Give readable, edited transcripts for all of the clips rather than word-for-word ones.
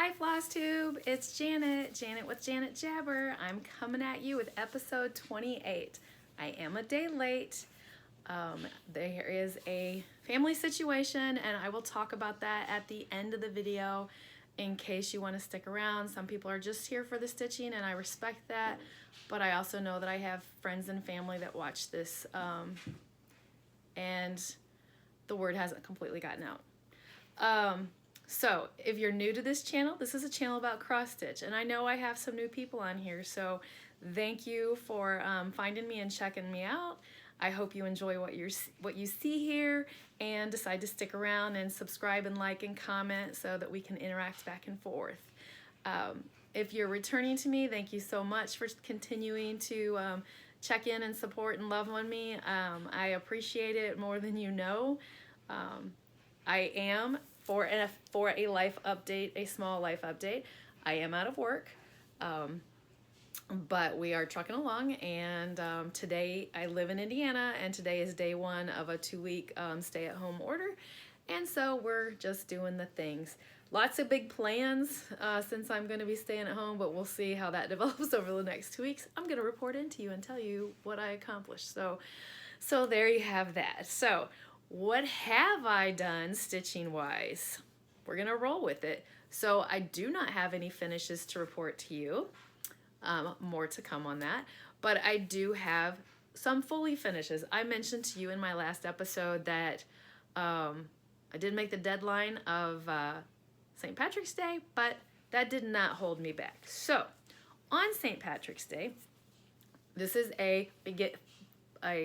Hi Flosstube, it's Janet with Janet Jabber. I'm coming at you with episode 28. I am a day late. There is a family situation and I will talk about that at the end of the video in case you want to stick around. Some people are just here for the stitching and I respect that, but I also know that I have friends and family that watch this and the word hasn't completely gotten out. So if you're new to this channel, this is a channel about cross stitch, and I know I have some new people on here, so thank you for finding me and checking me out. I hope you enjoy what you see here and decide to stick around and subscribe and like and comment so that we can interact back and forth. If you're returning to me, thank you so much for continuing to check in and support and love on me. I appreciate it more than you know. I am, for a life update, a small life update, I am out of work, but we are trucking along, and today I live in Indiana, and today is day one of a 2-week stay-at-home order, and so we're just doing the things. Lots of big plans since I'm going to be staying at home, but we'll see how that develops over the next 2 weeks. I'm going to report into you and tell you what I accomplished. So there you have that. So what have I done stitching wise? We're gonna roll with it. So I do not have any finishes to report to you. More to come on that, but I do have some fully finishes. I mentioned to you in my last episode that I did make the deadline of St. Patrick's Day, but that did not hold me back. So on St. Patrick's Day, this is a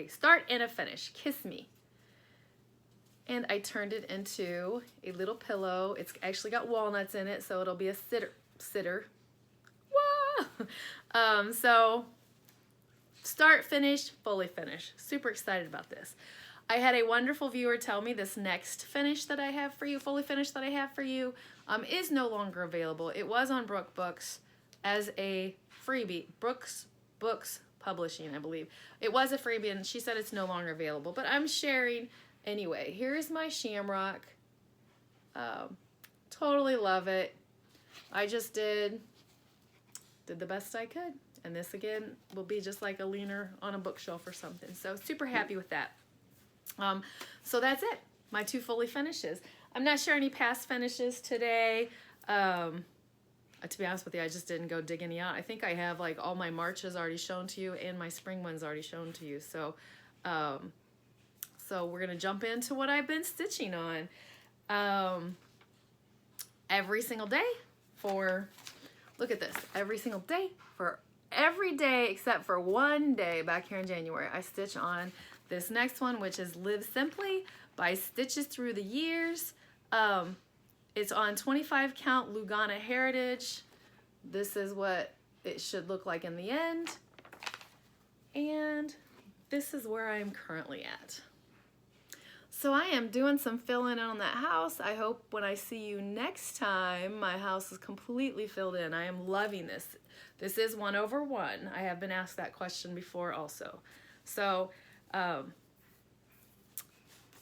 start and a finish. Kiss Me. And I turned it into a little pillow. It's actually got walnuts in it, so it'll be a sitter. Whoa! So start, finish, fully finish. Super excited about this. I had a wonderful viewer tell me this next finish that I have for you, fully finished that I have for you, is no longer available. It was on Brook Books as a freebie. Brooks Books Publishing, I believe. It was a freebie, and she said it's no longer available, but I'm sharing. Anyway, here's my shamrock. Totally love it. I just did the best I could. And this again will be just like a leaner on a bookshelf or something. So super happy with that. So that's it. My 2 fully finishes. I'm not sharing any past finishes today. To be honest with you, I just didn't go dig any out. I think I have like all my Marches already shown to you and my spring ones already shown to you. So we're going to jump into what I've been stitching on every single day for, look at this, every single day for every day except for one day back here in January. I stitch on this next one, which is Live Simply by Stitches Through the Years. It's on 25 count Lugana Heritage. This is what it should look like in the end. And this is where I'm currently at. So I am doing some filling in on that house. I hope when I see you next time, my house is completely filled in. I am loving this. This is 1/1. I have been asked that question before also. So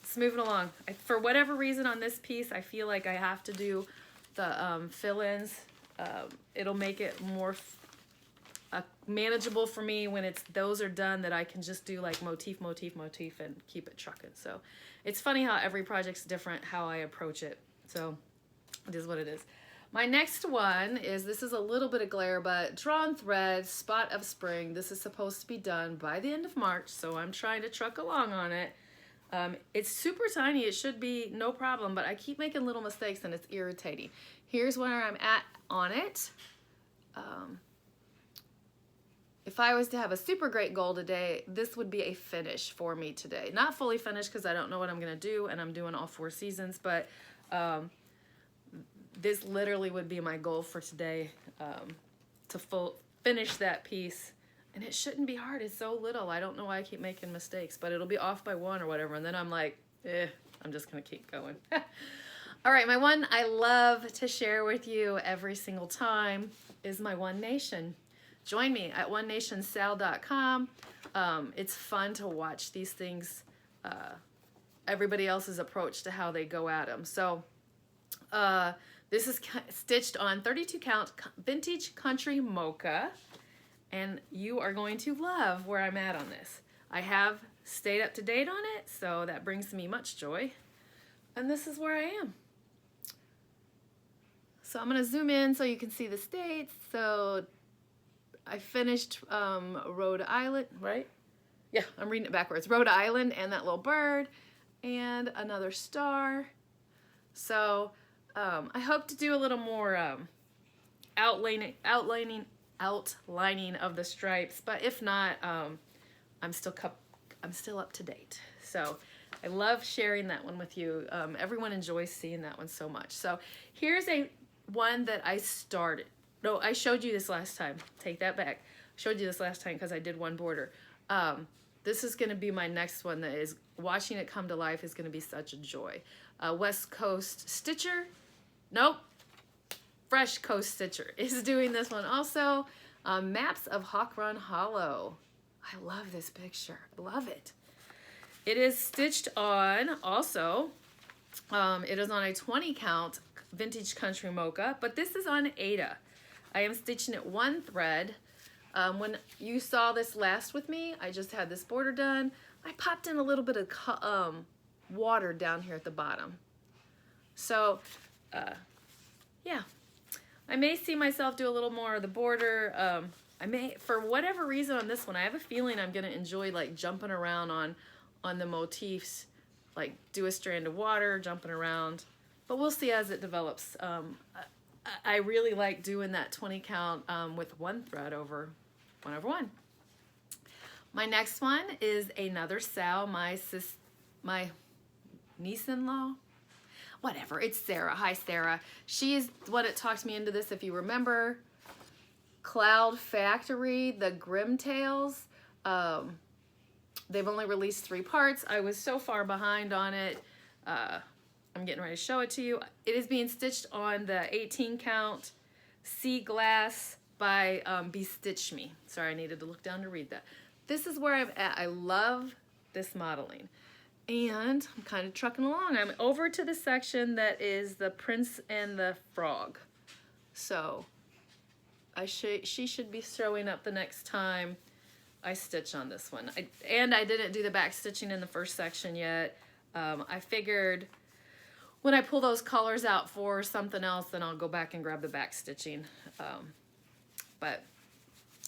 it's moving along. For whatever reason on this piece, I feel like I have to do the fill-ins. It'll make it more manageable for me when those are done, that I can just do like motif and keep it trucking. So it's funny how every project's different how I approach it. So it is what it is. My next one is, this is a little bit of glare, but Drawn Thread, Spot of Spring. This is supposed to be done by the end of March, so I'm trying to truck along on it. It's super tiny. It should be no problem, but I keep making little mistakes and it's irritating. Here's where I'm at on it. If I was to have a super great goal today, this would be a finish for me today. Not fully finished because I don't know what I'm going to do, and I'm doing all 4 seasons, but this literally would be my goal for today, to finish that piece. And it shouldn't be hard. It's so little. I don't know why I keep making mistakes, but it'll be off by 1 or whatever, and then I'm like, I'm just going to keep going. All right, my one I love to share with you every single time is my One Nation. Join me at onenationsal.com. It's fun to watch these things, everybody else's approach to how they go at them. So This is stitched on 32 count vintage country mocha, and you are going to love where I'm at on this. I have stayed up to date on it, so that brings me much joy. And this is where I am. So I'm gonna zoom in so you can see the states. So I finished Rhode Island, right? Yeah, I'm reading it backwards. Rhode Island and that little bird and another star. So I hope to do a little more outlining of the stripes, but if not, I'm still up to date. So I love sharing that one with you. Everyone enjoys seeing that one so much. So here's one that I started. No, I showed you this last time. Take that back. I showed you this last time because I did one border. This is going to be my next one that is, watching it come to life is going to be such a joy. West Coast Stitcher. Nope. Fresh Coast Stitcher is doing this one also. Maps of Hawk Run Hollow. I love this picture. I love it. It is stitched on also. It is on a 20 count vintage country mocha, but this is on Aida. I am stitching it one thread. When you saw this last with me, I just had this border done. I popped in a little bit of water down here at the bottom. So, yeah. I may see myself do a little more of the border. I may, for whatever reason on this one, I have a feeling I'm going to enjoy like jumping around on the motifs, like do a strand of water, jumping around. But we'll see as it develops. I really like doing that 20 count with one thread over 1/1. My next one is another Sal, my niece-in-law. Whatever, it's Sarah. Hi, Sarah. She is what it talked me into this, if you remember. Cloud Factory, the Grimm Tales. They've only released 3 parts. I was so far behind on it. I'm getting ready to show it to you. It is being stitched on the 18 count Sea Glass by Bestitch Me. Sorry, I needed to look down to read that. This is where I'm at. I love this modeling. And I'm kind of trucking along. I'm over to the section that is the Prince and the Frog. So she should be showing up the next time I stitch on this one. I didn't do the back stitching in the first section yet. I figured when I pull those colors out for something else, then I'll go back and grab the back stitching. But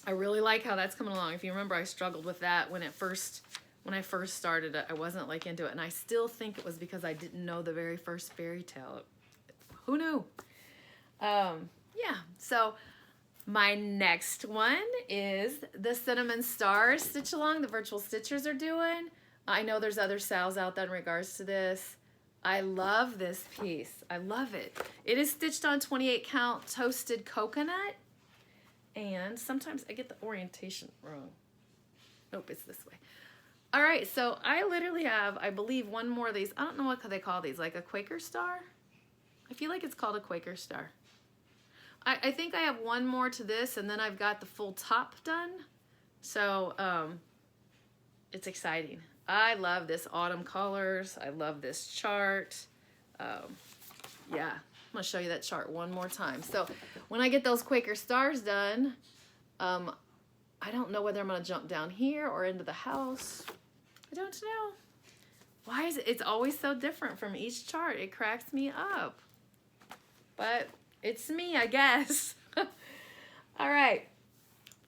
I really like how that's coming along. If you remember, I struggled with that when I first started it. I wasn't like into it, and I still think it was because I didn't know the very first fairy tale. Who knew? Yeah, so my next one is the Cinnamon Stars Stitch Along the Virtual Stitchers are doing. I know there's other sales out there in regards to this. I love this piece. I love it. It is stitched on 28 count toasted coconut, and sometimes I get the orientation wrong. Nope, it's this way. All right, so I literally have, I believe, one more of these. I don't know what they call these, like a Quaker Star? I feel like it's called a Quaker Star. I think I have one more to this, and then I've got the full top done. So it's exciting. I love this autumn colors. I love this chart. Yeah, I'm gonna show you that chart one more time. So when I get those Quaker Stars done, I don't know whether I'm gonna jump down here or into the house. I don't know. Why is it? It's always so different from each chart. It cracks me up. But it's me, I guess. All right.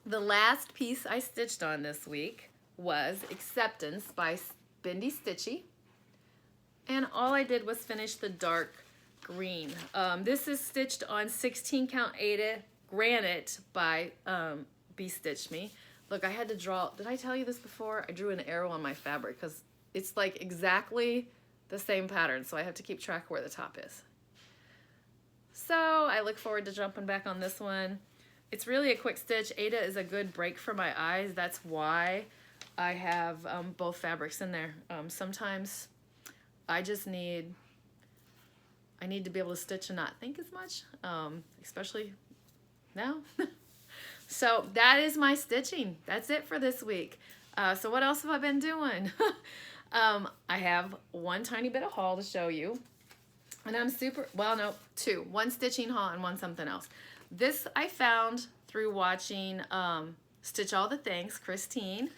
The last piece I stitched on this week was Acceptance by Bendy Stitchy. And all I did was finish the dark green. This is stitched on 16 count Aida Granite by Bestitch Me. Look, I had to draw, did I tell you this before? I drew an arrow on my fabric because it's like exactly the same pattern, so I have to keep track of where the top is. So I look forward to jumping back on this one. It's really a quick stitch. Aida is a good break for my eyes. That's why I have both fabrics in there. Sometimes I just need to be able to stitch and not think as much, especially now. So that is my stitching. That's it for this week. So what else have I been doing? I have one tiny bit of haul to show you. And I'm super, well, no, two. One stitching haul and one something else. This I found through watching Stitch All the Things, Christine.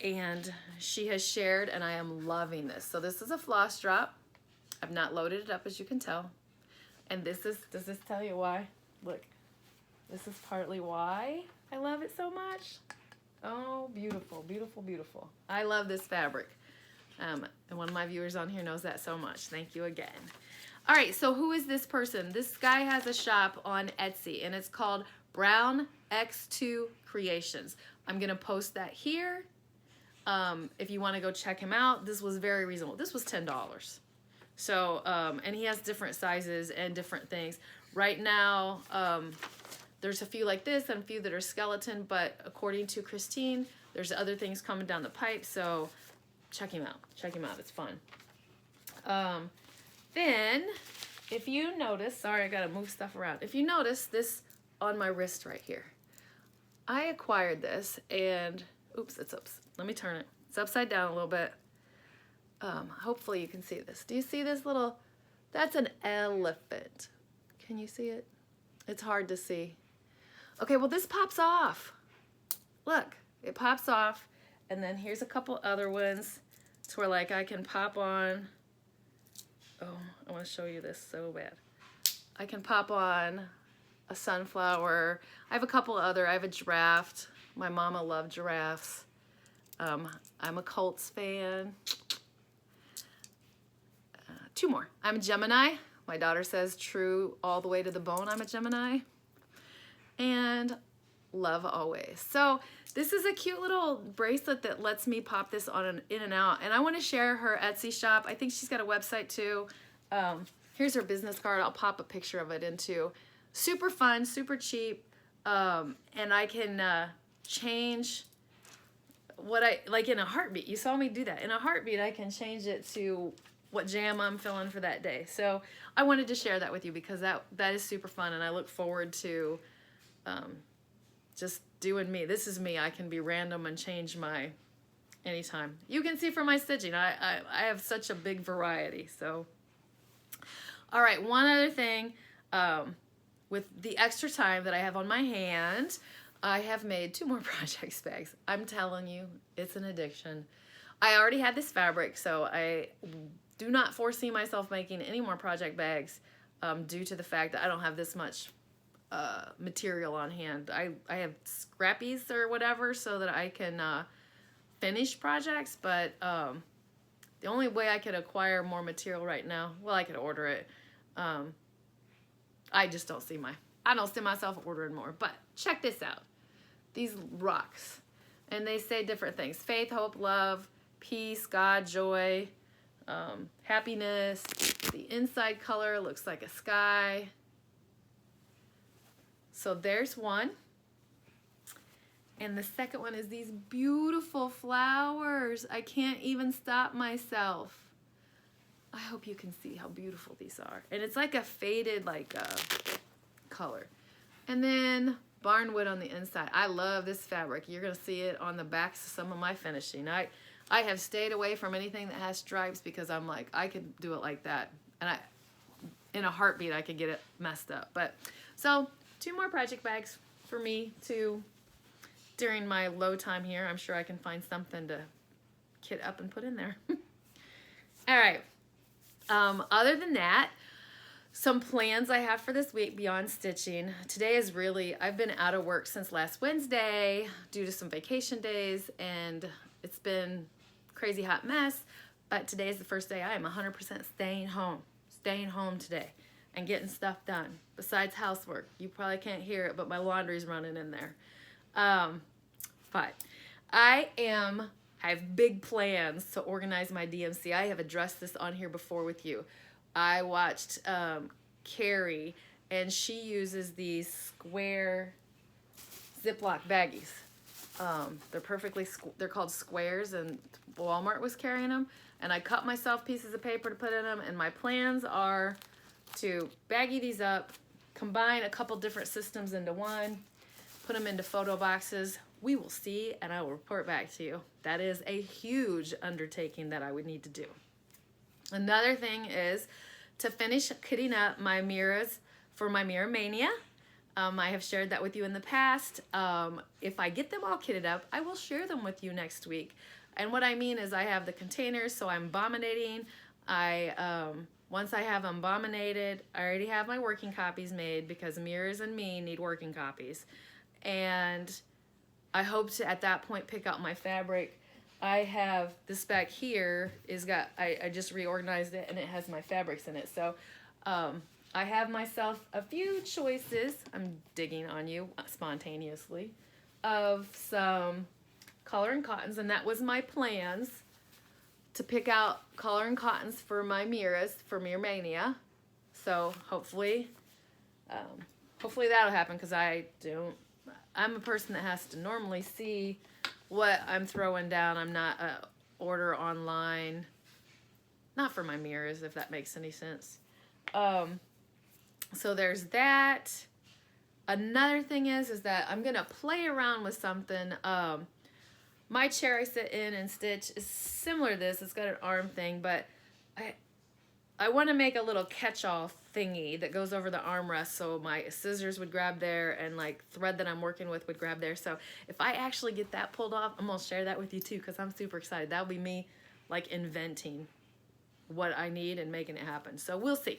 And she has shared, and I am loving this. So this is a floss drop. I've not loaded it up, as you can tell. And this is, does this tell you why? Look, this is partly why I love it so much. Oh, beautiful, beautiful, beautiful. I love this fabric. And one of my viewers on here knows that so much. Thank you again. All right, so who is this person? This guy has a shop on Etsy, and it's called Brown X2 Creations. I'm gonna post that here. If you wanna go check him out, this was very reasonable. This was $10. So, and he has different sizes and different things. Right now, there's a few like this and a few that are skeleton, but according to Christine, there's other things coming down the pipe, so check him out. Check him out, it's fun. Then, if you notice, sorry, I gotta move stuff around. If you notice this on my wrist right here, I acquired this and, oops, let me turn it. It's upside down a little bit. Hopefully you can see this. Do you see this little, that's an elephant. Can you see it? It's hard to see. Okay, well this pops off. Look, it pops off, and then here's a couple other ones to where like I can pop on. Oh, I want to show you this so bad. I can pop on a sunflower. I have a couple other, I have a giraffe. My mama loved giraffes. I'm a Colts fan. Two more. I'm a Gemini. My daughter says true all the way to the bone. I'm a Gemini. And love always. So this is a cute little bracelet that lets me pop this on in and out. And I want to share her Etsy shop. I think she's got a website too. Here's her business card. I'll pop a picture of it into. Super fun, super cheap. And I can change what I, like in a heartbeat. You saw me do that. In a heartbeat, I can change it to what jam I'm feeling for that day. So I wanted to share that with you because that is super fun, and I look forward to just doing me. This is me. I can be random and change my anytime. You can see from my stitching, I have such a big variety. So, all right, one other thing, with the extra time that I have on my hand, I have made 2 more project bags. I'm telling you, it's an addiction. I already had this fabric, so I do not foresee myself making any more project bags due to the fact that I don't have this much material on hand. I have scrappies or whatever so that I can finish projects, but the only way I could acquire more material right now, well, I could order it. I just don't see I don't see myself ordering more, but check this out. These rocks, and they say different things: faith, hope, love, peace, God, joy, happiness. The inside color looks like a sky. So there's one. And the second one is these beautiful flowers. I can't even stop myself. I hope you can see how beautiful these are. And it's like a faded color. And then barnwood on the inside. I love this fabric. You're gonna see it on the backs of some of my finishing. I have stayed away from anything that has stripes because I'm like, I could do it like that. And in a heartbeat, I could get it messed up. But so 2 more project bags for me to, during my low time here. I'm sure I can find something to kit up and put in there. All right. Other than that, some plans I have for this week beyond stitching. Today is really, I've been out of work since last Wednesday due to some vacation days, and it's been a crazy hot mess, but today is the first day I am 100% staying home today and getting stuff done besides housework. You probably can't hear it, but my laundry's running in there. But I have big plans to organize my DMC. I have addressed this on here before with you. I watched Carrie, and she uses these square Ziploc baggies. They're called squares, and Walmart was carrying them. And I cut myself pieces of paper to put in them, and my plans are to baggie these up, combine a couple different systems into one, put them into photo boxes. We will see, and I will report back to you. That is a huge undertaking that I would need to do. Another thing is to finish kitting up my mirrors for my Mirror Mania. I have shared that with you in the past. If I get them all kitted up, I will share them with you next week. And what I mean is I have the containers, so I'm bombinating. Once I have them bombinated, I already have my working copies made because Mirrors and me need working copies. And I hope to, at that point, pick out my fabric. I have this back here I just reorganized it and it has my fabrics in it. So I have myself a few choices. I'm digging on you spontaneously of some color and cottons, and that was my plans to pick out color and cottons for my mirrors for Mirror Mania. So hopefully that'll happen because I'm a person that has to normally see what I'm throwing down. I'm not order online, not for my mirrors, if that makes any sense. So there's that. Another thing is that I'm gonna play around with something. My chair I sit in and stitch is similar to this. It's got an arm thing, but I want to make a little catch-all thingy that goes over the armrest so my scissors would grab there and like thread that I'm working with would grab there. So if I actually get that pulled off, I'm going to share that with you too because I'm super excited. That'll be me like inventing what I need and making it happen. So we'll see.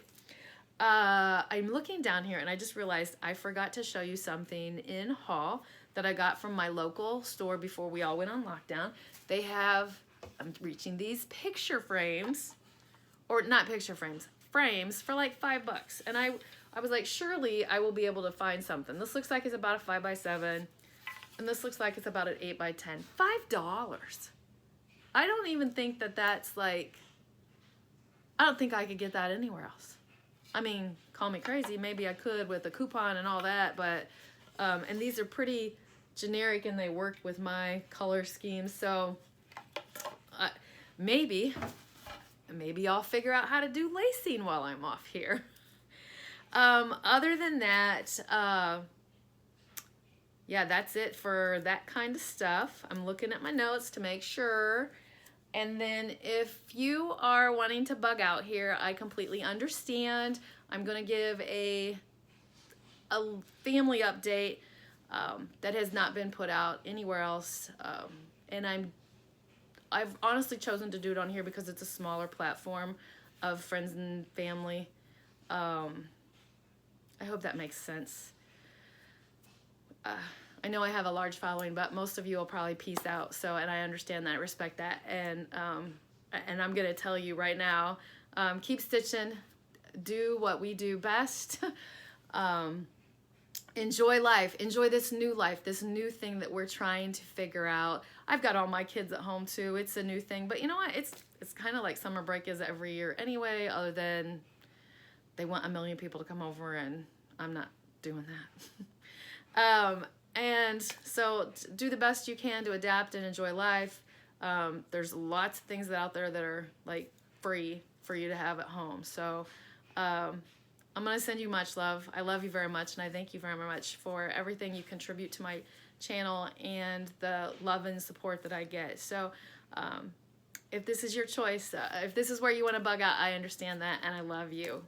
I'm looking down here and I just realized I forgot to show you something in haul that I got from my local store before we all went on lockdown. They have, I'm reaching these picture frames, or not picture frames, frames for like $5. And I was like, surely I will be able to find something. This looks like it's about a 5x7, and this looks like it's about an 8x10. $5. I don't even think that's like, I don't think I could get that anywhere else. I mean, call me crazy. Maybe I could with a coupon and all that, but, and these are pretty generic and they work with my color scheme. So maybe I'll figure out how to do lacing while I'm off here. Other than that, yeah, that's it for that kind of stuff. I'm looking at my notes to make sure. And then if you are wanting to bug out here, I completely understand. I'm going to give a family update that has not been put out anywhere else. And I've honestly chosen to do it on here because it's a smaller platform of friends and family. I hope that makes sense. I know I have a large following, but most of you will probably peace out. So, and I understand that, I respect that. And I'm going to tell you right now, keep stitching, do what we do best. Enjoy life, enjoy this new life, this new thing that we're trying to figure out. I've got all my kids at home too. It's a new thing, but you know what? It's kind of like summer break is every year anyway, other than they want 1 million people to come over and I'm not doing that. And so do the best you can to adapt and enjoy life. There's lots of things out there that are like free for you to have at home. So I'm going to send you much love. I love you very much, and I thank you very much for everything you contribute to my channel and the love and support that I get. So if this is your choice, if this is where you want to bug out, I understand that, and I love you.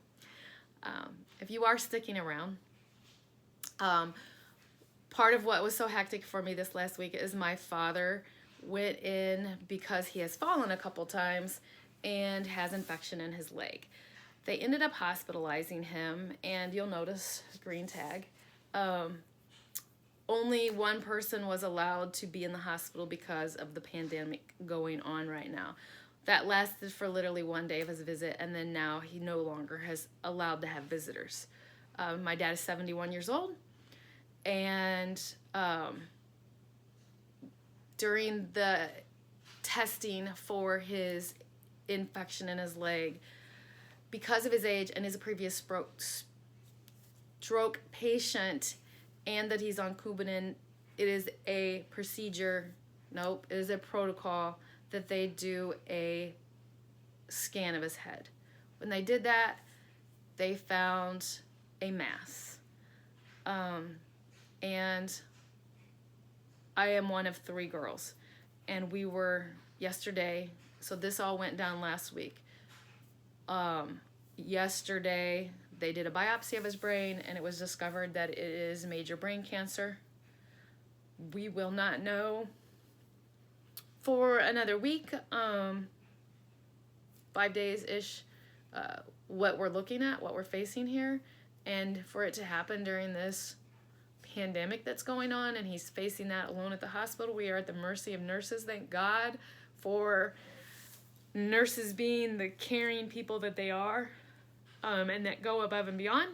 If you are sticking around, part of what was so hectic for me this last week is my father went in because he has fallen a couple times and has infection in his leg. They ended up hospitalizing him, and you'll notice green tag. Only one person was allowed to be in the hospital because of the pandemic going on right now. That lasted for literally 1 day of his visit, and then now he no longer has allowed to have visitors. My dad is 71 years old, and during the testing for his infection in his leg, because of his age and his previous stroke patient, and that he's on Coumadin, it is a procedure, nope, it is a protocol that they do a scan of his head. When they did that, they found a mass. And I am one of 3 girls. And we were yesterday, so this all went down last week. Yesterday, they did a biopsy of his brain, and it was discovered that it is major brain cancer. We will not know for another week, 5 days-ish, what we're looking at, what we're facing here. And for it to happen during this pandemic that's going on, and he's facing that alone at the hospital, we are at the mercy of nurses. Thank God for nurses being the caring people that they are, and that go above and beyond.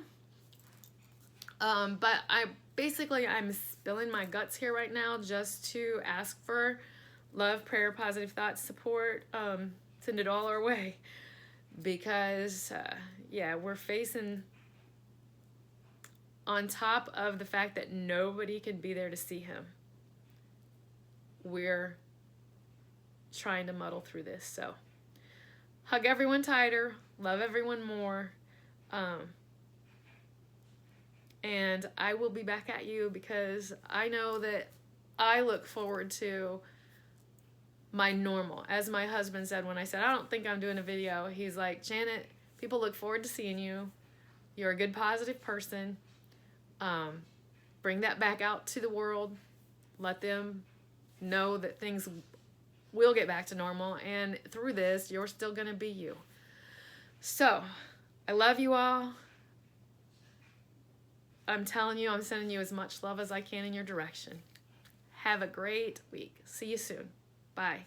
But I'm spilling my guts here right now just to ask for love, prayer, positive thoughts, support. Send it all our way, because we're facing, on top of the fact that nobody can be there to see him, we're trying to muddle through this. So hug everyone tighter, love everyone more, and I will be back at you, because I know that I look forward to my normal. As my husband said when I said, I don't think I'm doing a video, he's like, Janet, people look forward to seeing you. You're a good, positive person. Bring that back out to the world. Let them know that things will get back to normal, and through this, you're still gonna be you. So, I love you all. I'm telling you, I'm sending you as much love as I can in your direction. Have a great week. See you soon. Bye.